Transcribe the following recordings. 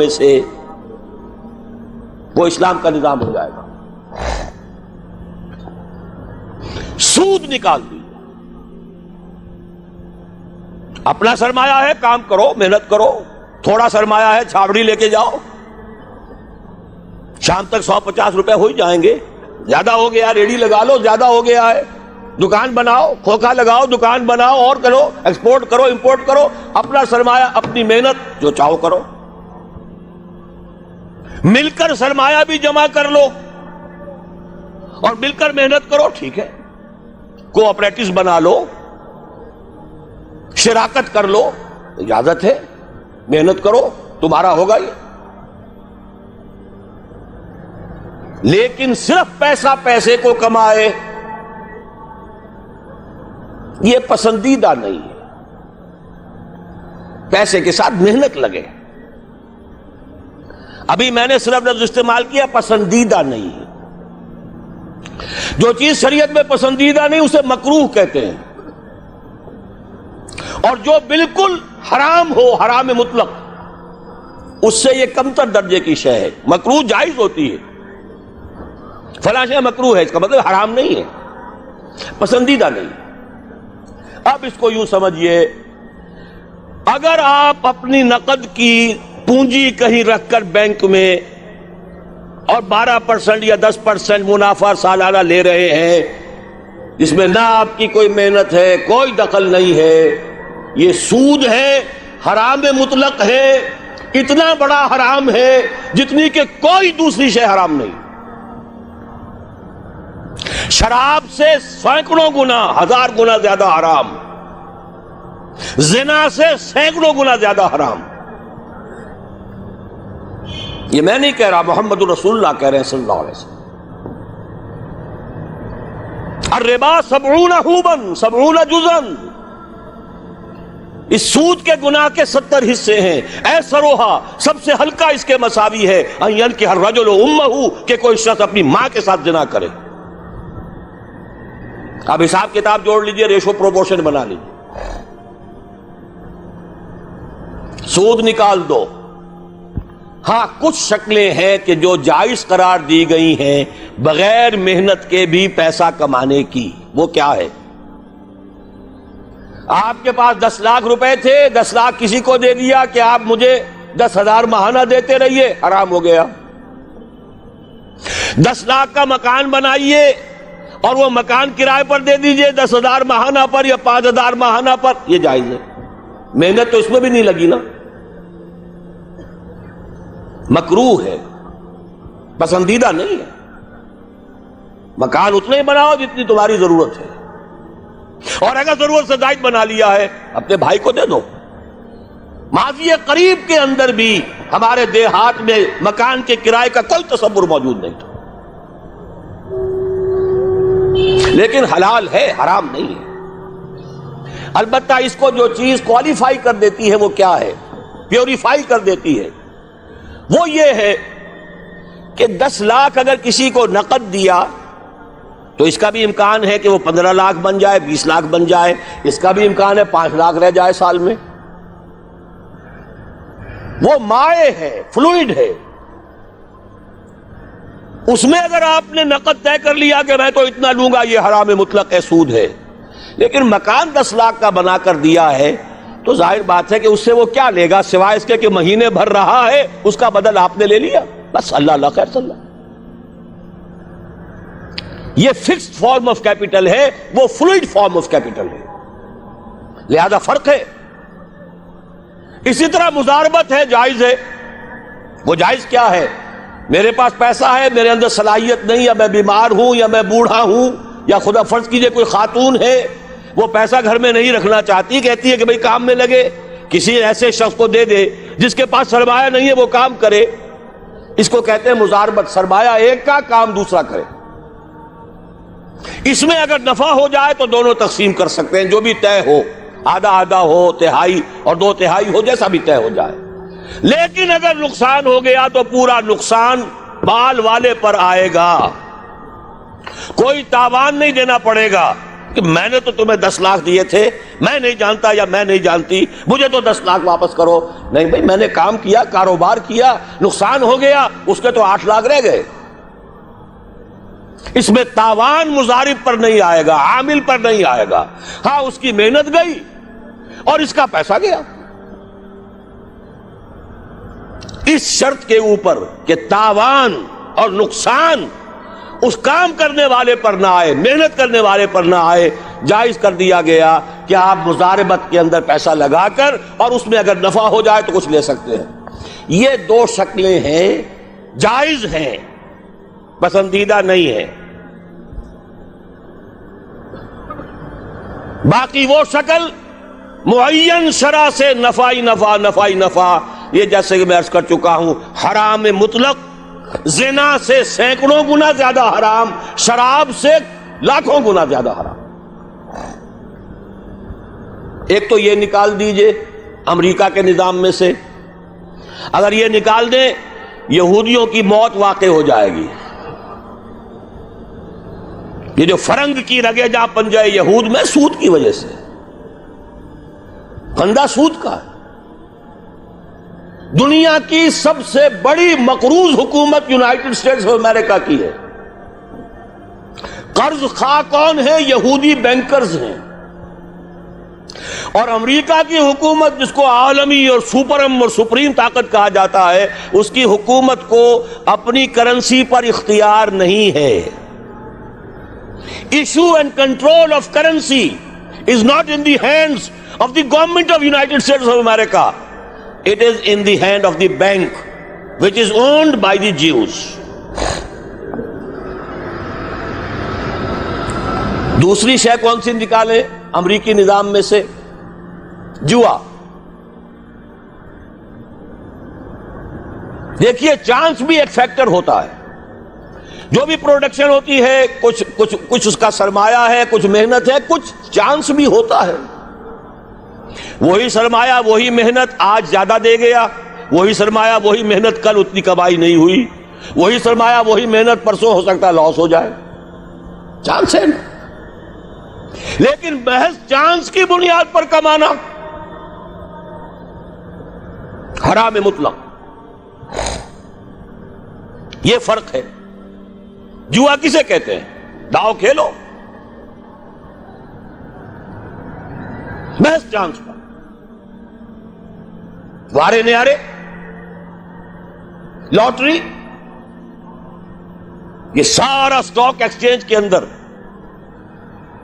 میں سے، وہ اسلام کا نظام ہو جائے گا۔ سود نکال دیجیے۔ اپنا سرمایہ ہے، کام کرو، محنت کرو، تھوڑا سرمایہ ہے، چھاوڑی لے کے جاؤ، شام تک 150 روپے ہو ہی جائیں گے، زیادہ ہو گیا ریڈی لگا لو، زیادہ ہو گیا ہے دکان بناؤ، کھوکھا لگاؤ، دکان بناؤ، اور کرو، ایکسپورٹ کرو، امپورٹ کرو، اپنا سرمایہ، اپنی محنت جو چاہو کرو، مل کر سرمایہ بھی جمع کر لو اور مل کر محنت کرو، ٹھیک ہے، کوآپریٹوز بنا لو، شراکت کر لو، اجازت ہے، محنت کرو، تمہارا ہوگا یہ۔ لیکن صرف پیسہ پیسے کو کمائے، یہ پسندیدہ نہیں ہے۔ پیسے کے ساتھ محنت لگے۔ ابھی میں نے صرف لفظ استعمال کیا پسندیدہ نہیں ہے۔ جو چیز شریعت میں پسندیدہ نہیں اسے مکروہ کہتے ہیں، اور جو بالکل حرام ہو، حرام مطلق، اس سے یہ کمتر درجے کی شے ہے۔ مکروہ جائز ہوتی ہے، فلاں شے مکروہ ہے، اس کا مطلب حرام نہیں ہے، پسندیدہ نہیں۔ اب اس کو یوں سمجھیے، اگر آپ اپنی نقد کی پونجی کہیں رکھ کر بینک میں اور 12% یا 10% منافع سالانہ لے رہے ہیں، جس میں نہ آپ کی کوئی محنت ہے، کوئی دخل نہیں ہے، یہ سود ہے، حرام مطلق ہے، اتنا بڑا حرام ہے جتنی کہ کوئی دوسری شے حرام نہیں۔ شراب سے سینکڑوں گنا، 1000 گنا زیادہ حرام، زنا سے سینکڑوں گنا زیادہ حرام۔ یہ میں نہیں کہہ رہا، محمد رسول اللہ کہہ رہے ہیں صلی اللہ علیہ وسلم۔ الربا 70 حوبا 70 جزءا، اس سود کے گناہ کے 70 حصے ہیں۔ ایسروہا، سب سے ہلکا اس کے مساوی ہے، ان ينكح الرجل امہ، کہ کوئی شخص اپنی ماں کے ساتھ زنا کرے۔ اب حساب کتاب جوڑ لیجئے، ریشو پروپورشن بنا لیجئے، سود نکال دو۔ ہاں کچھ شکلیں ہیں کہ جو جائز قرار دی گئی ہیں بغیر محنت کے بھی پیسہ کمانے کی، وہ کیا ہے؟ آپ کے پاس 10 لاکھ روپے تھے، 10 لاکھ کسی کو دے دیا کہ آپ مجھے 10,000 ماہانہ دیتے رہیے، حرام ہو گیا۔ 10 لاکھ کا مکان بنائیے اور وہ مکان کرائے پر دے دیجئے 10,000 ماہانہ پر یا 5,000 ماہانہ پر، یہ جائز ہے، محنت تو اس میں بھی نہیں لگی نا، مکروہ ہے، پسندیدہ نہیں ہے۔ مکان اتنا ہی بناؤ جتنی تمہاری ضرورت ہے، اور اگر ضرورت سے زائد بنا لیا ہے اپنے بھائی کو دے دو۔ ماضی قریب کے اندر بھی ہمارے دیہات میں مکان کے کرائے کا کوئی تصور موجود نہیں تھا، لیکن حلال ہے، حرام نہیں ہے۔ البتہ اس کو جو چیز کوالیفائی کر دیتی ہے وہ کیا ہے، پیوریفائی کر دیتی ہے، وہ یہ ہے کہ 10 لاکھ اگر کسی کو نقد دیا تو اس کا بھی امکان ہے کہ وہ 15 لاکھ بن جائے، 20 لاکھ بن جائے، اس کا بھی امکان ہے 5 لاکھ رہ جائے سال میں۔ وہ مائع ہے، فلوئڈ ہے، اس میں اگر آپ نے نقد طے کر لیا کہ میں تو اتنا لوں گا، یہ حرام مطلق ہے، سود ہے۔ لیکن مکان 10 لاکھ کا بنا کر دیا ہے تو ظاہر بات ہے کہ اس سے وہ کیا لے گا سوائے اس کے کہ مہینے بھر رہا ہے، اس کا بدل آپ نے لے لیا، بس اللہ اللہ خیر صلی اللہ۔ یہ فکسڈ فارم آف کیپٹل ہے، وہ فلوئڈ فارم آف کیپٹل ہے، لہذا فرق ہے۔ اسی طرح مضاربت ہے، جائز ہے۔ وہ جائز کیا ہے؟ میرے پاس پیسہ ہے، میرے اندر صلاحیت نہیں، یا میں بیمار ہوں، یا میں بوڑھا ہوں، یا خدا فرض کیجئے کوئی خاتون ہے وہ پیسہ گھر میں نہیں رکھنا چاہتی، کہتی ہے کہ بھئی کام میں لگے، کسی ایسے شخص کو دے دے جس کے پاس سرمایہ نہیں ہے، وہ کام کرے، اس کو کہتے ہیں مضاربت، سرمایہ ایک کا، کام دوسرا کرے۔ اس میں اگر نفع ہو جائے تو دونوں تقسیم کر سکتے ہیں، جو بھی طے ہو، آدھا آدھا ہو، تہائی اور 2 تہائی ہو، جیسا بھی طے ہو جائے۔ لیکن اگر نقصان ہو گیا تو پورا نقصان مال والے پر آئے گا، کوئی تاوان نہیں دینا پڑے گا، کہ میں نے تو تمہیں 10 لاکھ دیے تھے، میں نہیں جانتا یا میں نہیں جانتی، مجھے تو 10 لاکھ واپس کرو. نہیں بھائی، میں نے کام کیا، کاروبار کیا، نقصان ہو گیا، اس کے تو 8 لاکھ رہ گئے. اس میں تاوان مضارب پر نہیں آئے گا، عامل پر نہیں آئے گا. ہاں اس کی محنت گئی اور اس کا پیسہ گیا. اس شرط کے اوپر کہ تاوان اور نقصان اس کام کرنے والے پر نہ آئے، محنت کرنے والے پر نہ آئے، جائز کر دیا گیا کہ آپ مضاربت کے اندر پیسہ لگا کر اور اس میں اگر نفع ہو جائے تو کچھ لے سکتے ہیں. یہ 2 شکلیں ہیں، جائز ہیں، پسندیدہ نہیں ہے. باقی وہ شکل معین شرع سے نفعی نفع، یہ جیسے کہ میں عرض کر چکا ہوں، حرام مطلق، زنا سے سینکڑوں گنا زیادہ حرام، شراب سے لاکھوں گنا زیادہ حرام. ایک تو یہ نکال دیجئے امریکہ کے نظام میں سے، اگر یہ نکال دیں یہودیوں کی موت واقع ہو جائے گی. یہ جو فرنگ کی رگے جہاں پن جائے یہود میں، سود کی وجہ سے، پھندا سود کا ہے. دنیا کی سب سے بڑی مقروض حکومت یونائٹڈ اسٹیٹس آف امریکہ کی ہے. قرض خواہ کون ہے؟ یہودی بینکرز ہیں. اور امریکہ کی حکومت، جس کو عالمی اور سپرم اور سپریم طاقت کہا جاتا ہے، اس کی حکومت کو اپنی کرنسی پر اختیار نہیں ہے. Issue and control of currency is not in the hands of the government of United States of America. It is in the hand of the bank, which is owned by the Jews. دوسری شے کون سی نکالے امریکی نظام میں سے؟ جوا. دیکھیے چانس بھی ایک فیکٹر ہوتا ہے. جو بھی پروڈکشن ہوتی ہے، کچھ اس کا سرمایہ ہے، کچھ محنت ہے، کچھ چانس بھی ہوتا ہے. وہی سرمایہ وہی محنت آج زیادہ دے گیا، وہی سرمایہ وہی محنت کل اتنی کمائی نہیں ہوئی، وہی سرمایہ وہی محنت پرسوں ہو سکتا ہے لاس ہو جائے. چانس ہے نا. لیکن محض چانس کی بنیاد پر کمانا حرام مطلق. یہ فرق ہے. جوا کسے کہتے ہیں؟ داؤ کھیلو محض چانس پر، وارے نیارے، لاٹری. یہ سارا سٹاک ایکسچینج کے اندر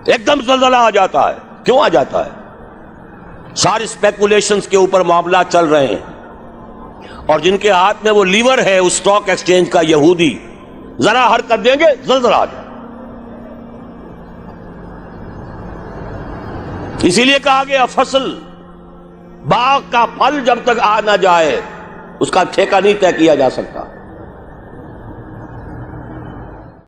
ایک دم زلزلہ آ جاتا ہے. کیوں آ جاتا ہے؟ ساری اسپیکولیشنز کے اوپر معاملات چل رہے ہیں، اور جن کے ہاتھ میں وہ لیور ہے اس سٹاک ایکسچینج کا، یہودی، ذرا حرکت دیں گے زلزلہ آ جائے. اسی لیے کہا گیا فصل، باغ کا پھل جب تک آ نہ جائے اس کا ٹھیکہ نہیں طے کیا جا سکتا.